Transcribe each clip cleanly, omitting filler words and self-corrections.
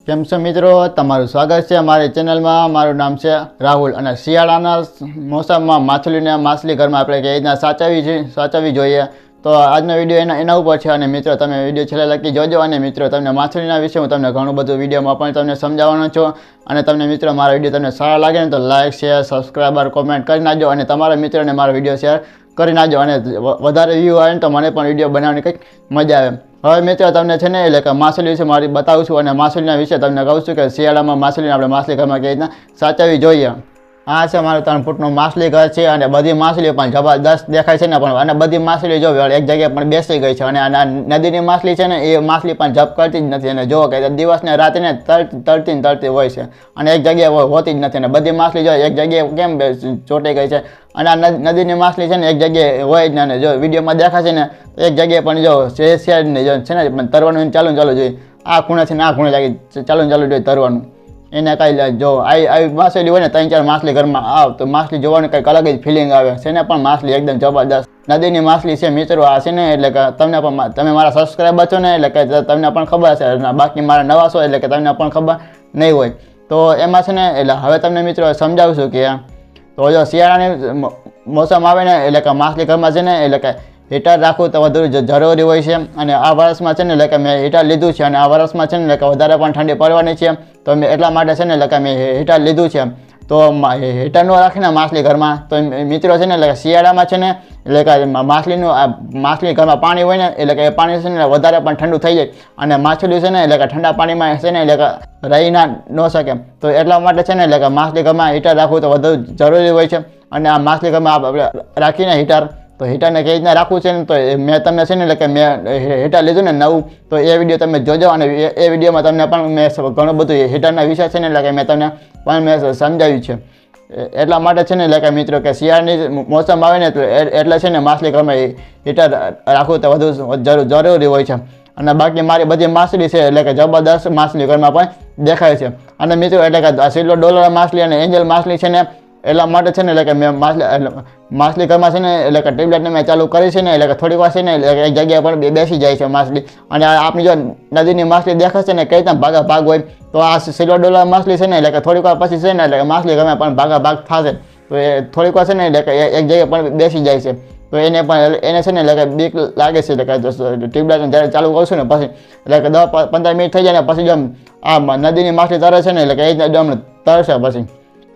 કેમ છો મિત્રો, તમારું સ્વાગત છે અમારી ચેનલમાં। મારું નામ છે રાહુલ અને શિયાળાના મોસમમાં માછલી ઘરમાં આપણે કેવી રીતના સાચવવી જોઈએ તો આજનો વિડીયો એના ઉપર છે। અને મિત્રો તમે વિડીયો છેલ્લે લગી જોજો અને મિત્રો તમને માછલીના વિશે હું તમને ઘણું બધું વિડીયોમાં પણ તમને સમજાવવાનો છું। અને તમને મિત્રો મારા વિડીયો તમને સારા લાગે ને તો લાઇક શેર સબસ્ક્રાઈબર કોમેન્ટ કરી નાખજો અને તમારા મિત્રોને મારો વિડીયો શેર કરી નાખજો અને વધારે વ્યૂ આવે ને તો મને પણ વિડીયો બનાવવાની કંઈક મજા આવે। હવે મિત્રો તમને છે ને એટલે કે માછલી વિશે મારી બતાવું છું અને માછલીના વિશે તમને કહું છું કે શિયાળામાં માછલીને આપણે માછલી ઘરમાં કેવી રીતના સાચવવી જોઈએ। આ છે મારું 3 ફૂટનું માછલી ઘર છે અને બધી માછલીઓ પણ જબરદસ્ત દેખાય છે ને પણ અને બધી માછલી જો એક જગ્યાએ પણ બેસી ગઈ છે અને આ નદીની માછલી છે ને એ માછલી પણ જપ કરતી જ નથી અને જો કે દિવસ ને રાતે તરતી હોય છે અને એક જગ્યાએ હોતી જ નથી અને બધી માછલી જો એક જગ્યાએ કેમ ચોંટી ગઈ છે અને આ નદીની માછલી છે ને એક જગ્યાએ હોય જ ને જો વિડીયોમાં દેખાશે ને એક જગ્યાએ પણ જો શેર ને જો છે ને તરવાનું ચાલુ જોઈએ આ ખૂણેથી ને આ ખૂણે લાગી ચાલુ જોઈએ તરવાનું એને કાંઈ જો આવી માછલી હોય ને 3-4 માછલી ઘરમાં આવ તો માછલી જોવાની કંઈક અલગ જ ફિલિંગ આવે છે ને પણ માછલી એકદમ જબરદસ્ત નદીની માછલી છે મિત્રો આ છે ને એટલે કે તમને પણ તમે મારા સબસ્ક્રાઈબર છો ને એટલે કે તમને પણ ખબર છે બાકી મારા નવા છો એટલે કે તમને પણ ખબર નહીં હોય તો એમાં છે ને એટલે હવે તમને મિત્રો સમજાવું છું કે તો જો શિયાળાની મોસમ આવે ને એટલે કે માછલી ઘરમાં છે ને એટલે કે હીટર રાખવું તો વધુ જરૂરી હોય છે અને આ વર્ષમાં છે ને એટલે કે મેં હીટર લીધું છે અને આ વર્ષમાં છે ને એટલે કે વધારે પણ ઠંડી પડવાની છે તો મેં એટલા માટે છે ને એટલે કે મેં હીટર લીધું છે તો હીટર નો રાખીને માછલી ઘરમાં તો મિત્રો છે ને એટલે કે શિયાળામાં છે ને એટલે કે માછલી ઘરમાં પાણી હોય ને એટલે કે એ પાણી છે ને વધારે પણ ઠંડુ થઈ જાય અને માછલી છે ને એટલે કે ઠંડા પાણીમાં છે ને એટલે કે રહી ના ન શકે તો એટલા માટે છે ને એટલે કે માછલી ઘરમાં હીટર રાખવું તો વધુ જરૂરી હોય છે અને આ માછલી ઘરમાં આપણે રાખીને હીટર તો હીટરને કેવી રીતના રાખવું છે ને તો મેં તમને છે ને એટલે કે મેં હીટર લીધું ને નવું તો એ વિડીયો તમે જોજો અને એ વિડીયોમાં તમને પણ મેં ઘણું બધું હીટરના વિષય છે ને એટલે કે મેં તમને પણ મેં સમજાવ્યું છે એટલા માટે છે ને એટલે કે મિત્રો કે શિયાળાની મોસમ આવે ને તો એટલે છે ને માછલી ઘરમાં હીટર રાખવું તો વધુ જરૂરી હોય છે અને બાકી મારી બધી માછલી છે એટલે કે જબરદસ્ત માછલી ઘરમાં પણ દેખાય છે અને મિત્રો એટલે કે સિલ્વર ડોલર માછલી અને એન્જલ માછલી છે ને એટલા માટે છે ને એટલે કે મેં માછલી ઘરમાં છે ને એટલે કે ટ્યુબલાઇટને મેં ચાલુ કરી છે ને એટલે કે થોડીક વાર છે ને એટલે એક જગ્યાએ પણ બેસી જાય છે માછલી અને આપણી જો નદીની માછલી દેખાશે ને કઈ રીતના ભાગ હોય તો આ સિલ્વર ડોલર માછલી છે ને એટલે કે થોડીક વાર પછી છે ને એટલે કે માછલી ઘરમાં પણ ભાગ થશે તો એ થોડીક વાર છે ને એટલે કે એક જગ્યાએ પણ બેસી જાય છે તો એને છે ને એટલે કે બીક લાગે છે એટલે કે ટ્યુબલાઇટ જ્યારે ચાલુ કરશું ને પછી એટલે કે 10-15 મિનિટ થઈ જાય ને પછી જો આ નદીની માછલી તરે છે ને એટલે કે એકદમ તરશે પછી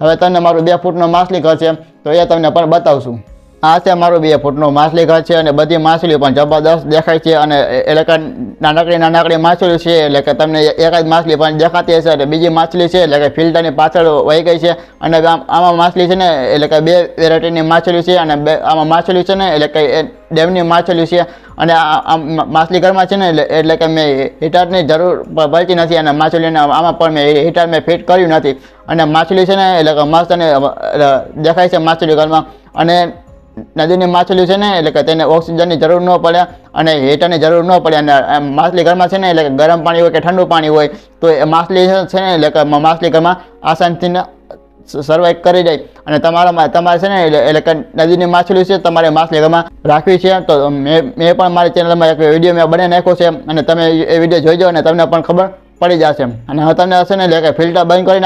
હવે તમને મારું 2 ફૂટનું માછલી ઘર છે તો એ તમને પણ બતાવશું। આ છે મારું 2 ફૂટનું માછલી ઘર છે અને બધી માછલીઓ પણ જબરદસ્ત દેખાય છે અને એટલે કે નાનકડી માછલી છે એટલે કે તમને એક જ માછલી પણ દેખાતી હશે અને બીજી માછલી છે એટલે કે ફિલ્ટરની પાછળ વહી ગઈ છે અને આમાં માછલી છે ને એટલે કે 2 વેરાયટીની માછલી છે અને આમાં માછલી છે ને એટલે કે ડેમની માછલી છે અને આ માછલી ઘરમાં છે ને એટલે કે મેં હીટરની જરૂર પડતી નથી અને માછલીને આમાં પણ મેં હીટર મેં ફિટ કર્યું નથી અને માછલી છે ને એટલે કે મસ્ત અને દેખાય છે માછલી ઘરમાં અને નદીની માછલી છે ને એટલે કે તેને ઓક્સિજનની જરૂર ન પડે અને હીટરની જરૂર ન પડે અને માછલી ઘરમાં છે ને એટલે કે ગરમ પાણી હોય કે ઠંડુ પાણી હોય તો એ માછલી છે ને એટલે કે માછલી ઘરમાં આસાનથી સર્વાઈવ કરી જાય અને તમારે છે ને એટલે કે નદીની માછલી છે તમારે માછલી ઘરમાં રાખવી છે તો મેં પણ મારી ચેનલમાં એક વિડીયો મેં બનાવી નાખ્યો છે અને તમે એ વિડીયો જોઈજો અને તમને પણ ખબર પડી જશે અને હવે તમને હશે ને એટલે કે ફિલ્ટર બંધ કરી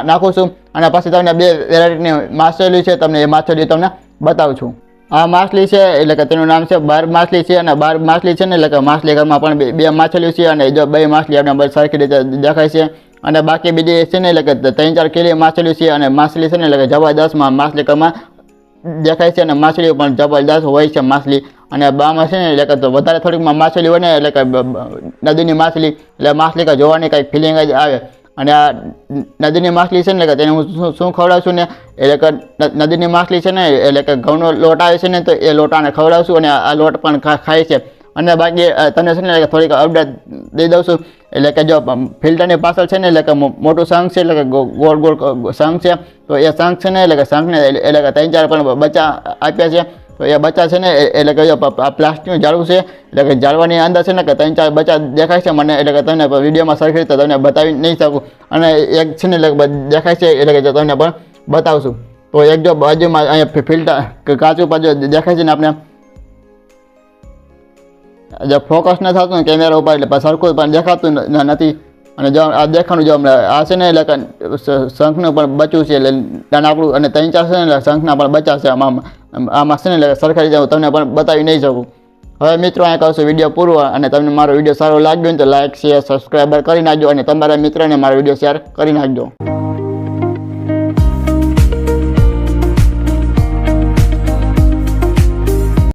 નાખું છું અને પછી તમને 2 વેરાયટીની માછલી છે તમને એ માછલી તમને બતાવું છું। આ માછલી છે એટલે કે તેનું નામ છે બાર માછલી છે અને બાર માછલી છે ને એટલે કે માછલી ઘરમાં પણ 2 માછલીઓ છે અને જો 2 માછલી આપણે સરખી રીતે દેખાય છે અને બાકી બીજી છે ને એટલે કે 3-4 કિલો માછલી છે અને માછલી છે ને એટલે કે જબરદસ્ત માછલી ઘરમાં દેખાય છે અને માછલીઓ પણ જબરદસ્ત હોય છે માછલી અને બામાં છે ને એટલે કે વધારે થોડીક માછલી હોય ને એટલે કે નદીની માછલી એટલે માછલી કે જોવાની કંઈક ફિલિંગ જ આવે અને આ નદીની માછલી છે ને એટલે કે તેને હું શું ખવડાવશું ને એટલે કે નદીની માછલી છે ને એટલે કે ઘઉંનો લોટ આવે છે ને તો એ લોટાને ખવડાવશું અને આ લોટ પણ ખાય છે અને બાકી તમને છે ને થોડીક અપડેટ દઈ દઉં છું એટલે કે જો ફિલ્ટરની પાછળ છે ને એટલે કે મોટું શંખ છે એટલે કે ગોળ શંખ છે તો એ શંખ છે ને એટલે કે શંખને એટલે કે 3-4 પણ બચ્ચા આપ્યા છે તો એ બચ્ચા છે ને એટલે કે જો પ્લાસ્ટિકનું ઝાડવું છે એટલે કે ઝાડવાની અંદર છે ને કે 3-4 બચ્ચા દેખાય છે મને એટલે કે તમને વિડીયોમાં સરખી રીતે તમને બતાવી નહીં શકું અને એક છે ને એટલે દેખાય છે એટલે કે તમને પણ બતાવશું તો એક જો બાજુમાં અહીંયા ફિલ્ટર કાચું બાજુ દેખાય છે ને આપણે જો ફોકસ ન થતું કેમેરા ઉપર એટલે સરખું પણ દેખાતું નથી અને જો આ દેખાણું જો હમણાં આ છે ને એટલે કે શંખનું પણ બચ્યું છે એટલે નાનકડું અને 3-4 છે ને એટલે શંખના પણ બચ્ચા છે આમાં છે ને એટલે સરખા રીતે હું તમને પણ બતાવી નહીં શકું. હવે મિત્રો અહીંયા કહું વિડીયો પૂરો અને તમને મારો વિડીયો સારો લાગ્યો ને તો લાઇક શેર સબસ્ક્રાઈબર કરી નાખજો અને તમારા મિત્રને મારો વિડીયો શેર કરી નાખજો.